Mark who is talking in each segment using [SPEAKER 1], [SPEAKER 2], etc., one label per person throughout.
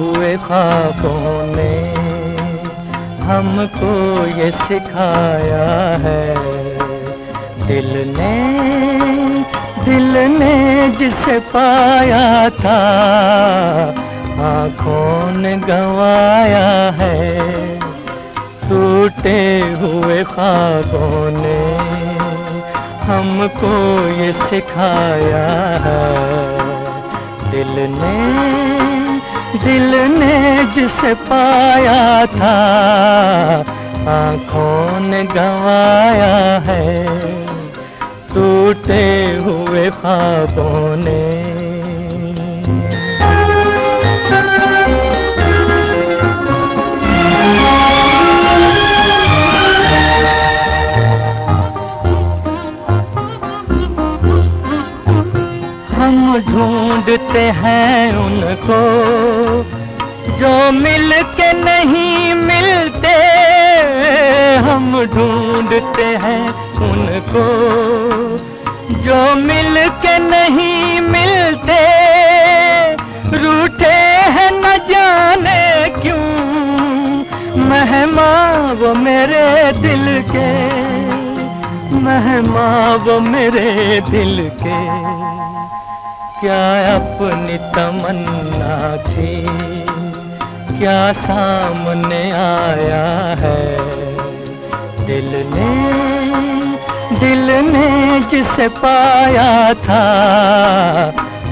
[SPEAKER 1] हुए ख्वाबों ने हमको ये सिखाया है। दिल ने जिसे पाया था आँखों ने गंवाया है। टूटे हुए ख्वाबों ने हमको ये सिखाया है। दिल ने जिसे पाया था आँखों ने गंवाया है। टूटे हुए ख्वाबों ने। हम ढूंढते हैं उनको जो मिल के नहीं मिलते। हम ढूंढते हैं उनको जो मिल के नहीं मिलते। रूठे हैं न जाने क्यों मेहमान वो मेरे दिल के, मेहमान वो मेरे दिल के। क्या अपनी तमन्ना थी क्या सामने आया है। दिल ने जिसे पाया था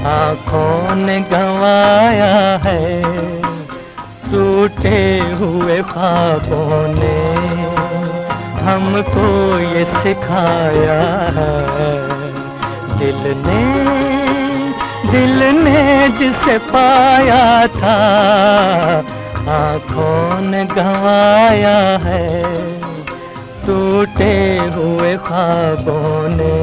[SPEAKER 1] आँखों ने गंवाया है। टूटे हुए ख्वाबों ने हमको ये सिखाया है। दिल ने जिसे पाया था आँखों ने गंवाया है। टूटे हुए ख्वाबों ने।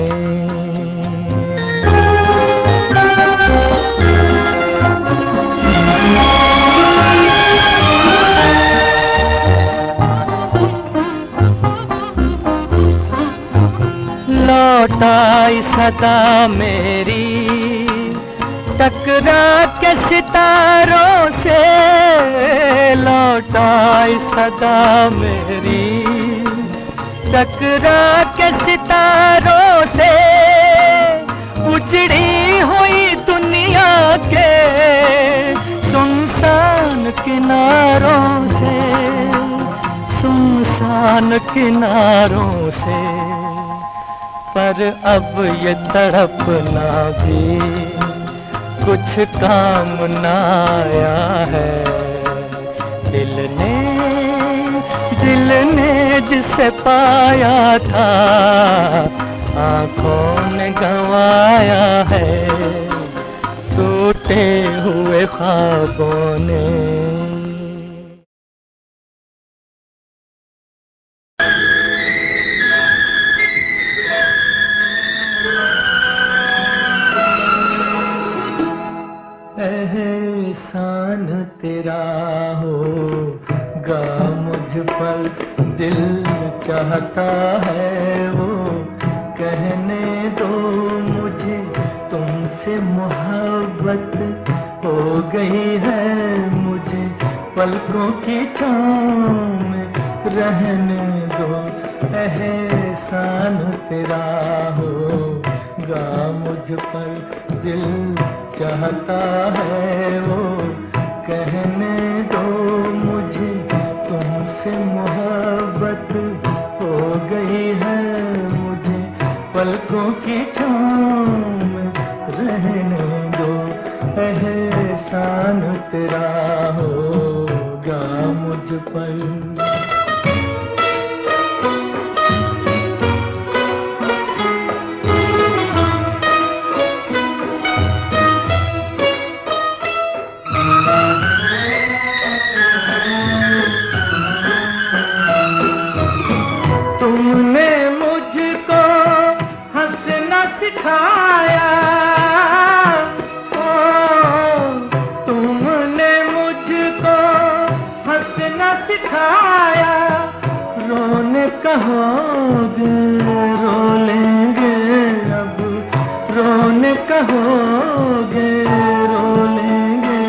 [SPEAKER 1] लौट आई सदा मेरी टकरा के सितारों से। लौट आई सदा मेरी टकरा के सितारों से। उजड़ी हुई दुनिया के सुनसान किनारों से, सुनसान किनारों से। पर अब ये तड़पना भी कुछ काम न आया है। दिल ने जिसे पाया था आँखों ने गंवाया है। टूटे हुए ख्वाबों ने। एहसान तेरा होगा मुझ पर दिल चाहता है वो कहने दो मुझे तुमसे मोहब्बत हो गई है। मुझे पलकों की छाँव में रहने दो। एहसान तेरा होगा मुझ पर दिल चाहता है वो कहने दो मुझे तुमसे मोहब्बत हो गई है। मुझे पलकों की छाँव में रहने दो। एहसान तेरा होगा मुझ पर। सिखाया तुमने मुझको हंसना सिखाया। रोने कहोगे रो लेंगे अब, रोने कहोगे रो लेंगे।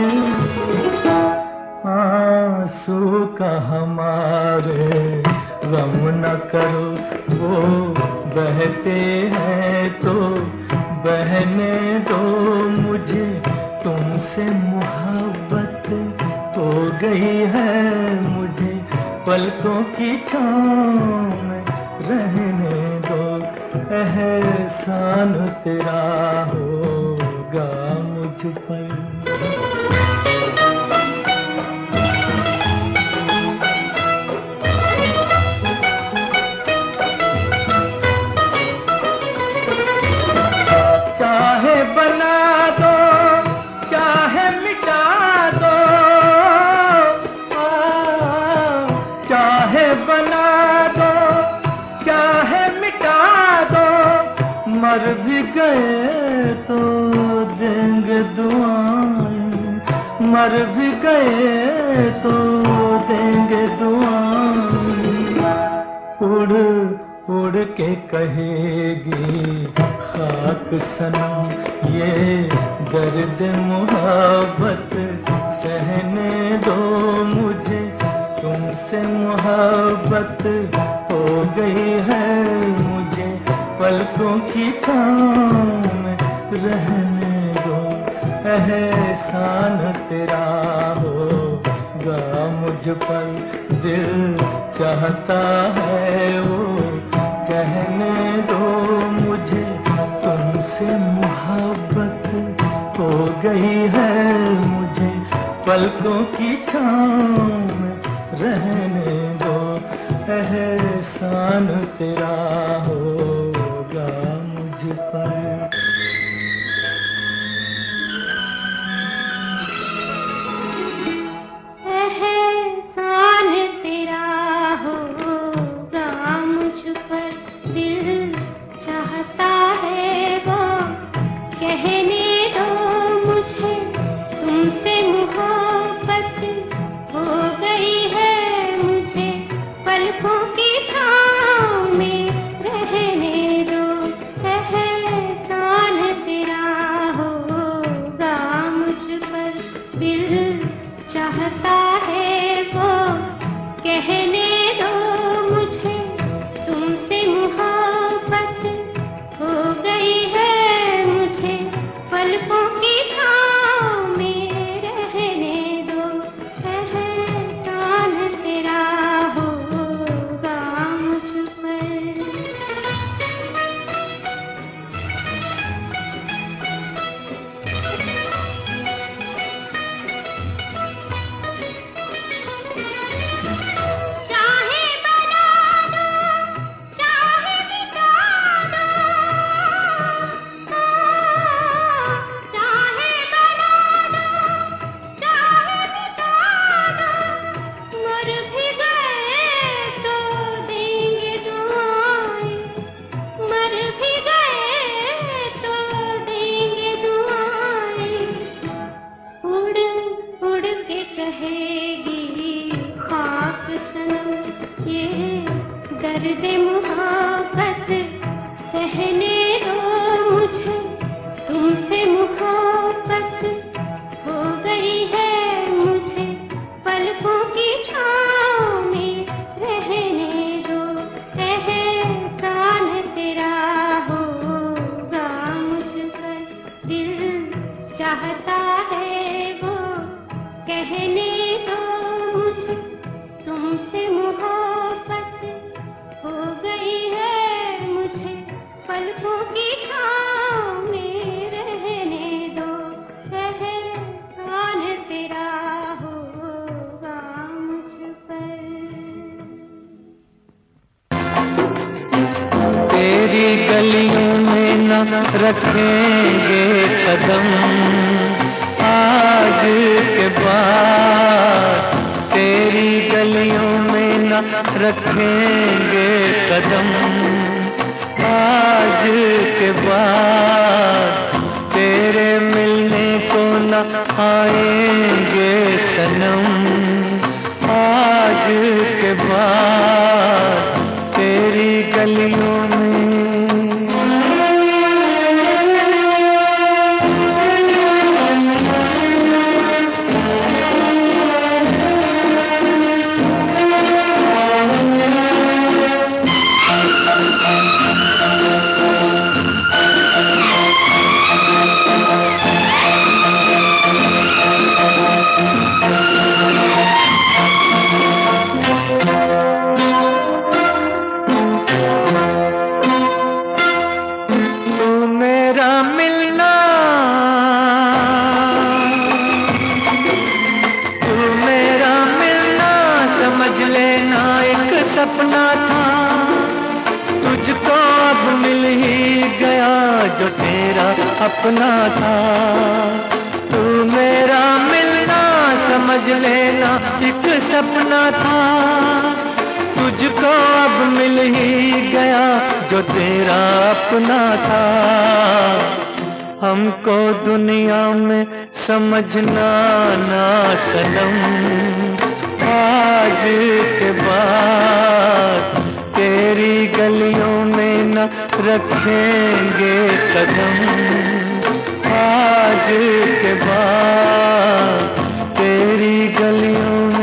[SPEAKER 1] गई है मुझे पलकों की छाँव में रहने दो, एहसान तेरा होगा मुझ पर। चाहे बना दो चाहे मिटा दो, चाहे बना दो चाहे मिटा दो, मर भी गए तो देंगे दुआएं, मर भी गए तो देंगे दुआएं। उड़ उड़ के कहेगी खाक सनम ये दर्द मोहब्बत, सहने दो मुझे तुमसे मोहब्बत हो गई है मुझे पलकों की छाँव में रहने दो, एहसान तेरा होगा मुझ पर। दिल चाहता है वो कहने दो मुझे तुमसे मोहब्बत हो गई है मुझे पलकों की छाँव में रहने दो, एहसान तेरा होगा मुझ पर।
[SPEAKER 2] एहसान तेरा होगा मुझ पर, दिल चाहता है वो कहने दो मुझे तुमसे मोहब्बत हो गई है मुझे पलकों की छाँव में रहने दो, एहसान तेरा होगा मुझ पर। दिल चाहता है वो कहने दो मुझे तुमसे मोहब्बत हो गई है मुझे पलकों की छाँव में रहने दो, एहसान तेरा होगा मुझ पर। चाहे बना दो चाहे मिटा दो, चाहे बना दो चाहे मिटा दो, मर भी गए तो देंगे दुआएं, मर भी गए तो देंगे दुआएं। उड़ उड़ के कहेगी खाक सनम ये दर्द मोहब्बत, सहने दो मुझे तुमसे मोहब्बत हो गई है मुझे पलकों की छाँव में रहने दो, एहसान तेरा होगा मुझ पर। दिल चाहता है वो कहने दो मुझे तुमसे मोहब्बत हो गई है मुझे पलकों की छाँव में रहने दो, एहसान तेरा होगा मुझ पर।
[SPEAKER 1] तेरी गलियों में न रखेंगे कदम आज के बाद, तेरी गलियों में न रखेंगे कदम आज के बाद, तेरे मिलने को न आएंगे सनम आज के बाद, तेरी गलियों में। समझ लेना एक सपना था, तुझको अब मिल ही गया जो तेरा अपना था। तू मेरा मिलना समझ लेना एक सपना था, तुझको अब मिल ही गया जो तेरा अपना था। हमको दुनिया में समझना ना सनम, आज के बाद तेरी गलियों में न रखेंगे कदम, आज के बाद तेरी गलियों में।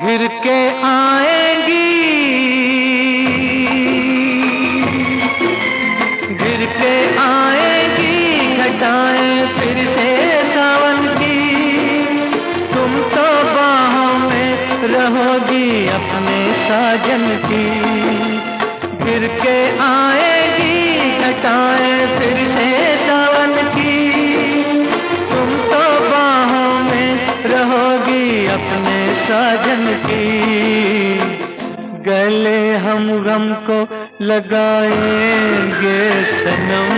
[SPEAKER 1] गिर के आएंगी, गिर के आएंगी घटाएं फिर से सावन की। तुम तो बाहों में रहोगी अपने साजन की। गिर के आएंगी घटाएं फिर से सावन की। तुम तो बाहों में रहोगी अपने साजन की। गले हम गम को लगाएंगे सनम,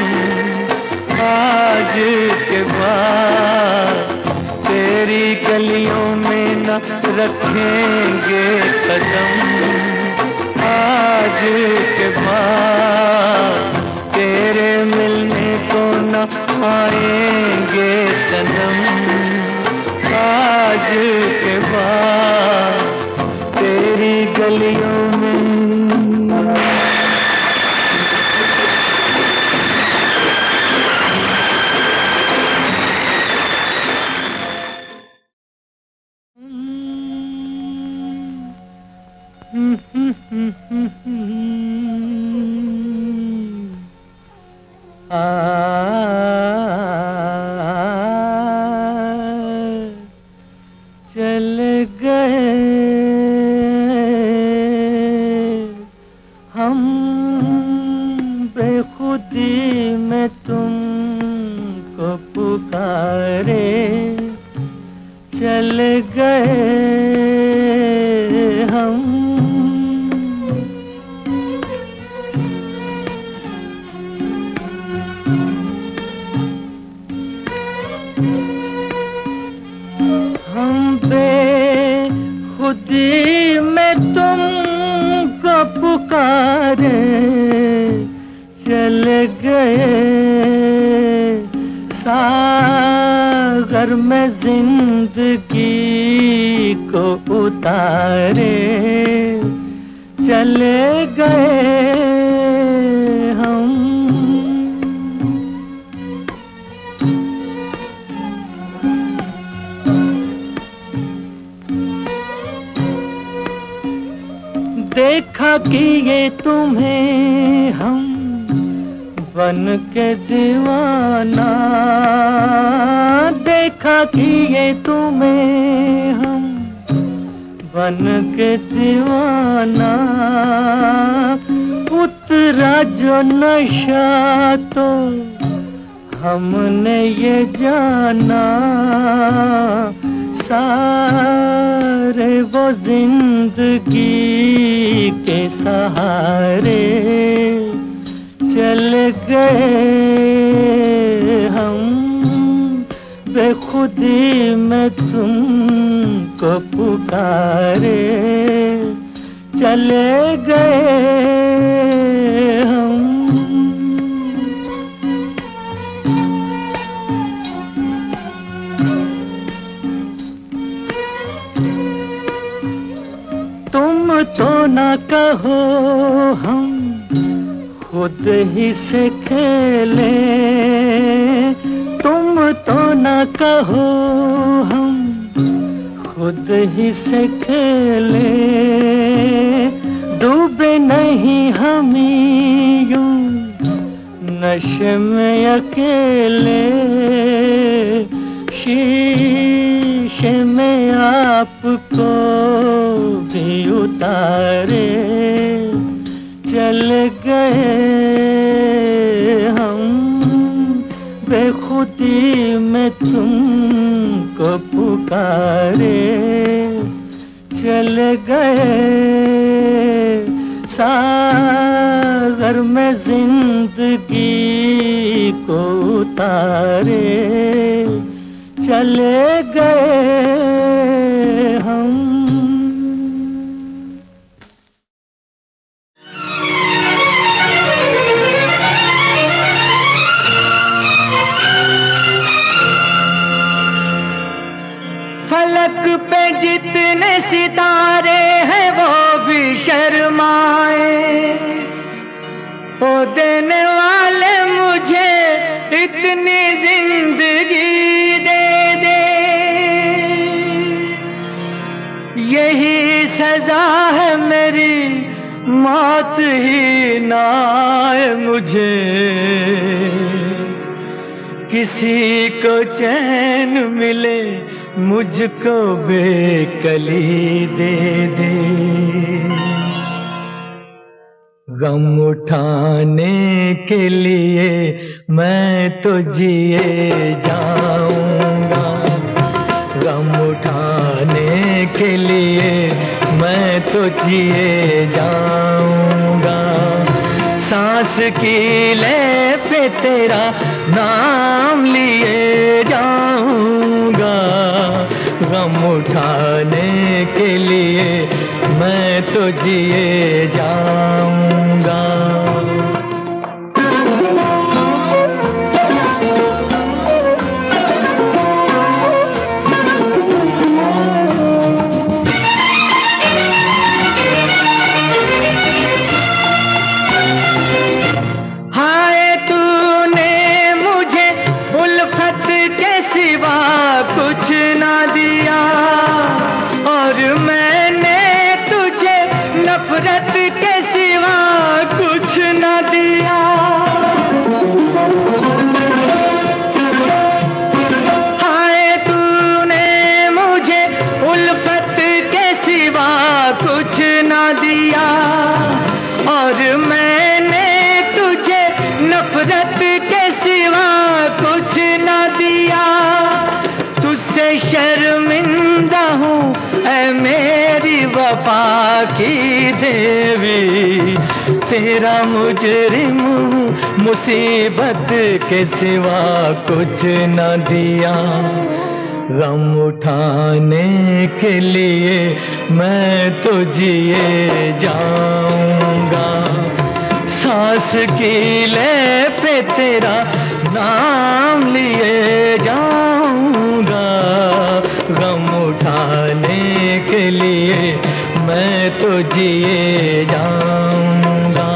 [SPEAKER 1] आज के बाद तेरी गलियों में न रखेंगे कदम, आज के बाद तेरे मिलने को न आएंगे सनम, आज के बाद तेरी गलियों में। चले गए हम बेखुदी में तुमको पुकारे, चले गए हम। हम बेखुदी में तुमको पुकारे, चले गए सागर में जिंदगी को उतारे, चले गए हम। देखा कि ये तुम्हें हम बन के दीवाना, देखा कि ये तुम्हें हम बन के दीवाना। उतरा जो नशा तो हमने ये जाना, सारे वो जिंदगी के सहारे चले गए हम। बेखुदी में तुमको पुकारे, चले गए हम। तुम तो ना कहो हम खुद ही से खेले, तुम तो ना कहो हम खुद ही से खेले। नशे में अकेले शीशे में आपको भी उतारे चले गए हम, बेखुदी में तुमको पुकारे चले गए। सागर में जिंदगी को उतारे चले गए हम। फलक पे जितने सितारे हैं वो भी शर्माए, ओ देने वाले मुझे इतनी जिंदगी दे दे। यही सजा है मेरी, मौत ही ना आए मुझे। किसी को चैन मिले मुझको बेकली दे दे। गम उठाने के लिए मैं तो जिए जाऊंगा, गम उठाने के लिए मैं तो जिए जाऊंगा। सांस की ले पे तेरा नाम लिए जाऊंगा, गम उठाने के लिए मैं तो जिए जाऊंगा। हाय तूने मुझे उल्फत के सिवा कुछ ना दिया, और मैंने तुझे नफरत के सिवा कुछ ना दिया। हाय तूने मुझे उल्फत के सिवा कुछ ना दिया, और मैंने तुझे नफरत के सिवा कुछ ना दिया। तुझसे शर्मिंदा हूँ ऐ मेरी वफा की देवी, तेरा मुजरिम हूँ मुसीबत के सिवा कुछ न दिया। गम उठाने के लिए मैं तो जिए जाऊंगा, सांस की ले पे तेरा नाम लिए जाऊंगा। गम उठाने के लिए मैं तो जिए जाऊंगा।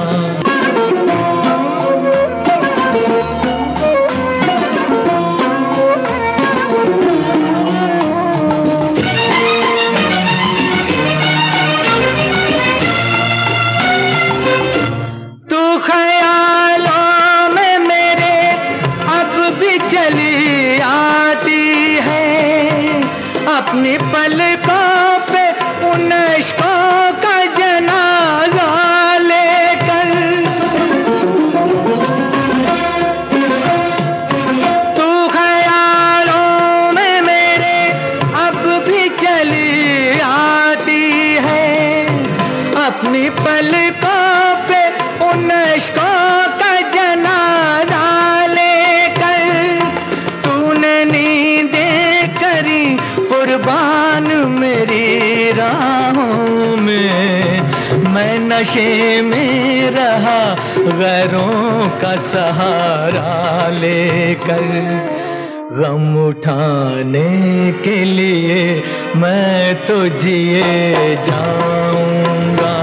[SPEAKER 1] अपनी पलकों पे उन इश्कों का जनाजा लेकर, तू ख्यालों में मेरे अब भी चली आती है। अपनी पलकों पे उन इश्कों का जनाजा लेकर, तूने नींदें करी कुर्बान मेरी राहों में। मैं नशे में रहा गैरों का सहारा लेकर। गम उठाने के लिए मैं तो जिए जाऊंगा,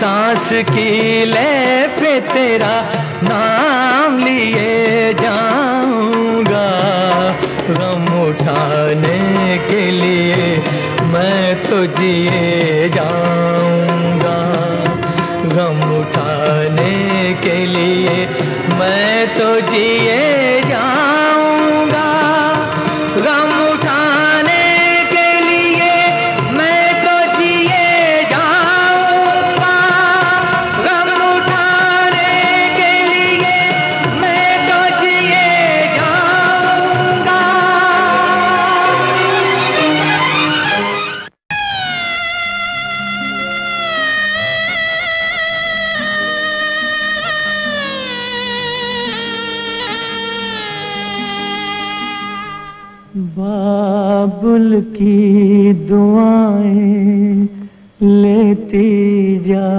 [SPEAKER 1] सांस की ले पे तेरा नाम लिए जाऊंगा। गम उठाने के लिए मैं तो जिए जाऊंगा, गम उठाने के लिए मैं तो जिए जाऊंगा, गम उठाने के लिए मैं तो जिए जाऊंगा, गम उठाने के लिए मैं तो जिए जाऊंगा। बाबुल की दुआएं लेती जा,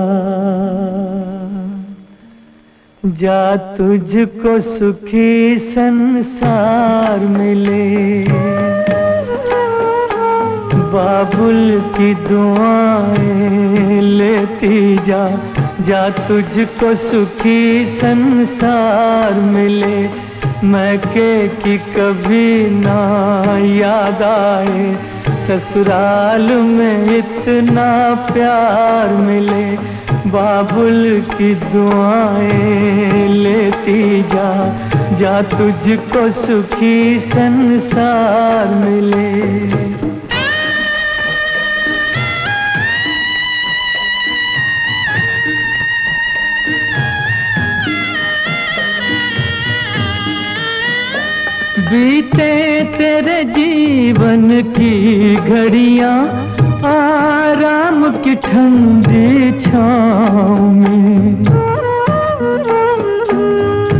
[SPEAKER 1] जा तुझको सुखी संसार मिले। बाबुल की दुआएं लेती जा, जा तुझको सुखी संसार मिले। मैके की कभी ना याद आए, ससुराल में इतना प्यार मिले। बाबुल की दुआएं लेती जा, जा तुझको सुखी संसार मिले। बीते तेरे जीवन की घड़ियां आराम की ठंडी छाँव में,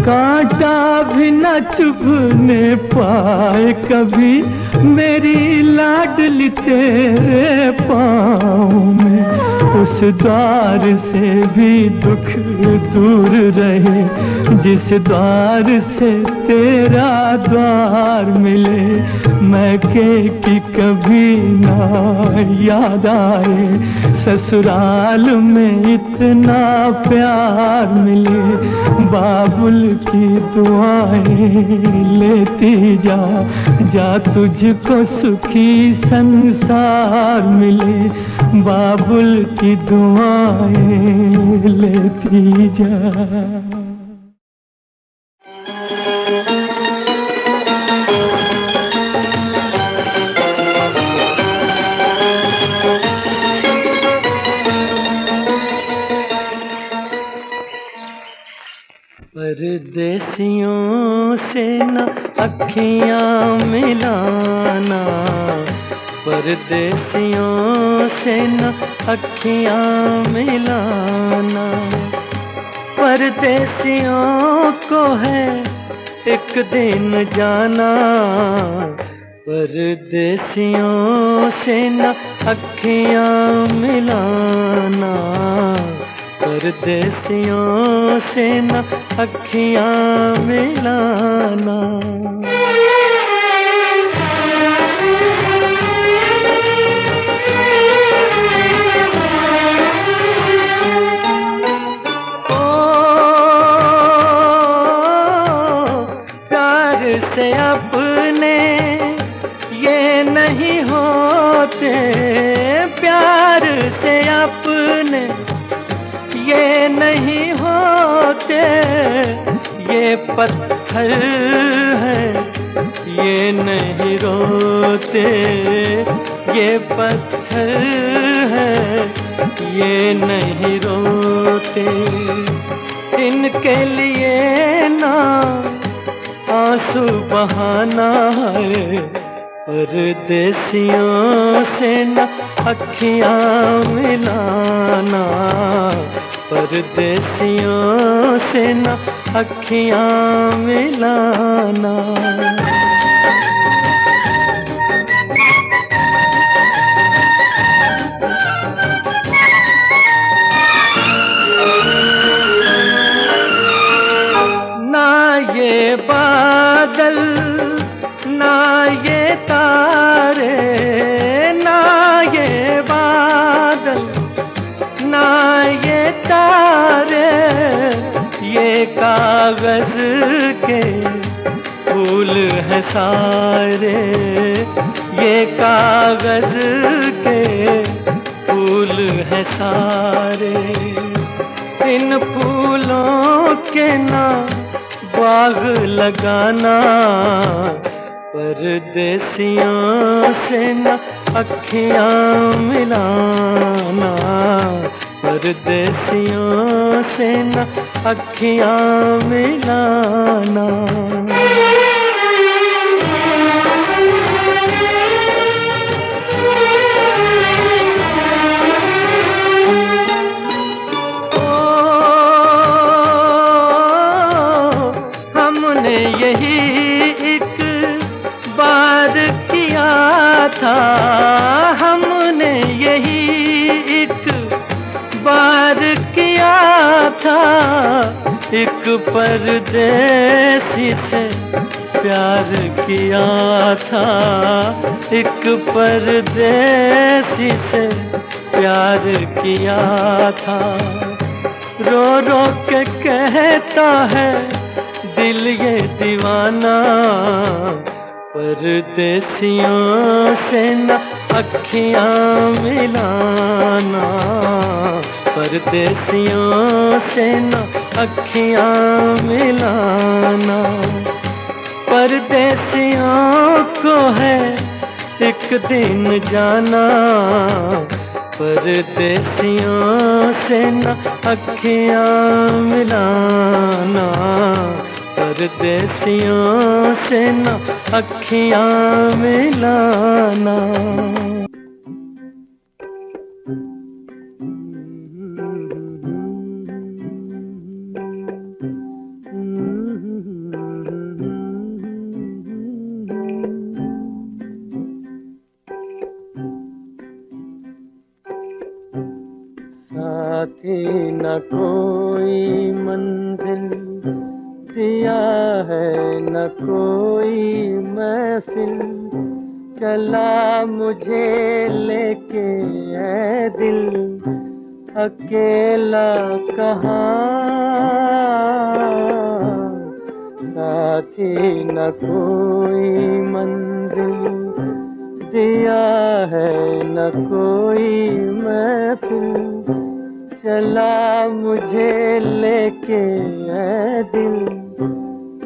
[SPEAKER 1] कांटा भी न चुभने पाए कभी मेरी लाडली तेरे पाँव में। उस द्वार से भी दुख दूर रहे, जिस द्वार से तेरा द्वार मिले। मैके की कभी ना याद आए, ससुराल में इतना प्यार मिले। बाबुल की दुआएं लेती जा, जा तुझको सुखी संसार मिले। बाबुल की दुआएं लेती जा। परदेसियों से न अखियां मिलाना, परदेसियों से न अखियां मिलाना। परदेसियों को है एक दिन जाना, परदेसियों से न अखियां मिलाना। परदेसियों से न अखियां मिलाना। प्यार से अपने ये नहीं होते, प्यार से अपने ये नहीं होते। ये पत्थर है ये नहीं रोते, ये पत्थर है ये नहीं रोते। इनके लिए ना आंसू बहाना है, परदेसियों से न अखियां मिलाना। परदेसियों से न अखियां मिलाना। ना ये बादल ना ये तारे, ना ये बादल ना ये तारे, ये कागज के फूल हैं सारे। ये कागज के फूल हैं सारे। इन फूलों के ना बाग लगाना, परदेसियों से न अखियां मिलाना, परदेसियों से न अखियां मिलाना। हमने यही एक बार किया था, हमने यही एक बार किया था, एक परदेसी से प्यार किया था, एक परदेसी से प्यार किया था। रो रो के कहता है दिल ये दीवाना, परदेसियों से न अखियां मिलाना, परदेसियों से न अखियां मिलाना। परदेसियों को है एक दिन जाना, परदेसियों से न अखियां मिलाना, परदेसियों से न अखियां मिलाना। साथी न कोई मंजिल दिया है, न कोई महफिल, चला मुझे लेके है दिल, अकेला कहाँ। साथी न कोई मंजिल दिया है, न कोई महफिल, चला मुझे लेके है दिल,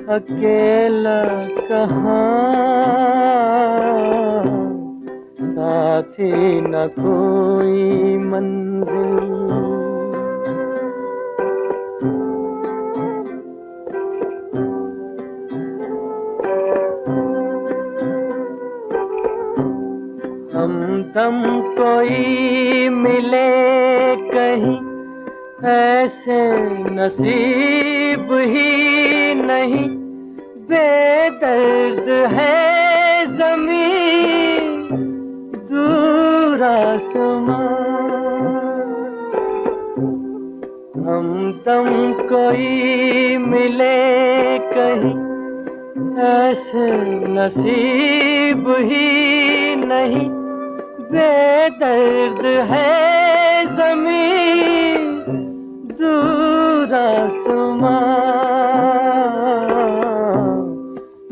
[SPEAKER 1] अकेला कहाँ। साथी न कोई मंजिल। हमदम कोई मिले कहीं, ऐसे नसीब ही नहीं, बेदर्द है ज़मीं दूर आसमां। हमदम कोई मिले कहीं, ऐसे नसीब ही नहीं, बेदर्द है ज़मीं दूर आसमां।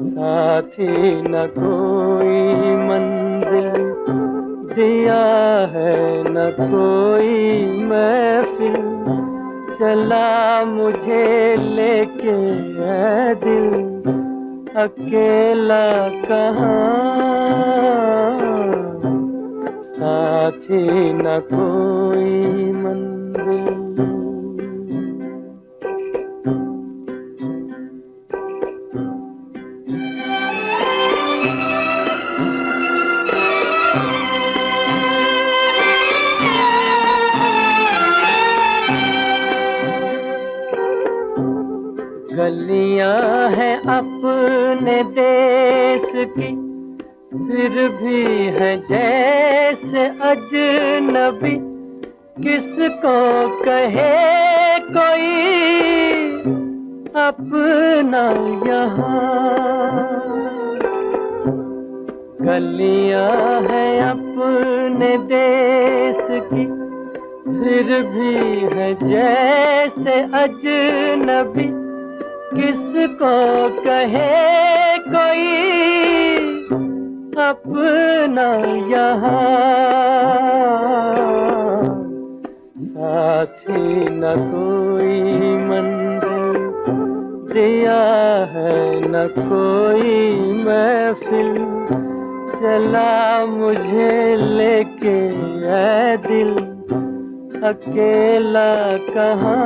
[SPEAKER 1] साथी न कोई मंजिल दिया है, न कोई महफिल, चला मुझे लेके है दिल, अकेला कहाँ। साथी न कोई मंजिल। गलियां हैं अपने देश की, फिर भी है जैसे अजनबी, किसको कहे कोई अपना यहाँ। गलियां हैं अपने देश की, फिर भी है जैसे अजनबी, किसको कहे कोई अपना यहाँ। साथी न कोई मंजिल दिया है, न कोई महफिल चला मुझे लेके ऐ दिल, अकेला कहाँ,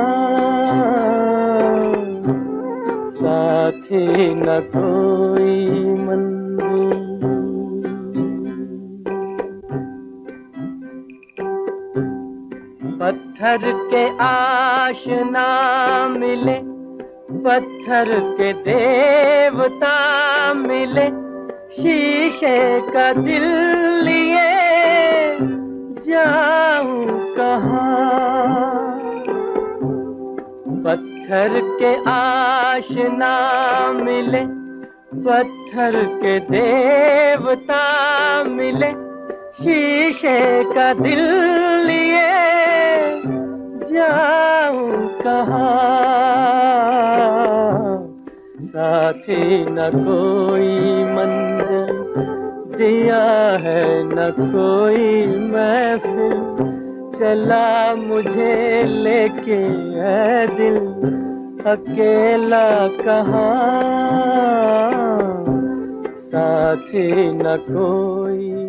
[SPEAKER 1] साथी न कोई मंजिल। पत्थर के आशना मिले, पत्थर के देवता मिले, शीशे का दिल लिए जाऊं कहाँ। पत्थर के आशना मिले, पत्थर के देवता मिले, शीशे का दिल लिए जाऊं कहाँ, साथी न कोई मंजिल दिया है, न कोई महफिल चला मुझे लेके ऐ दिल, अकेला कहाँ, साथी न कोई।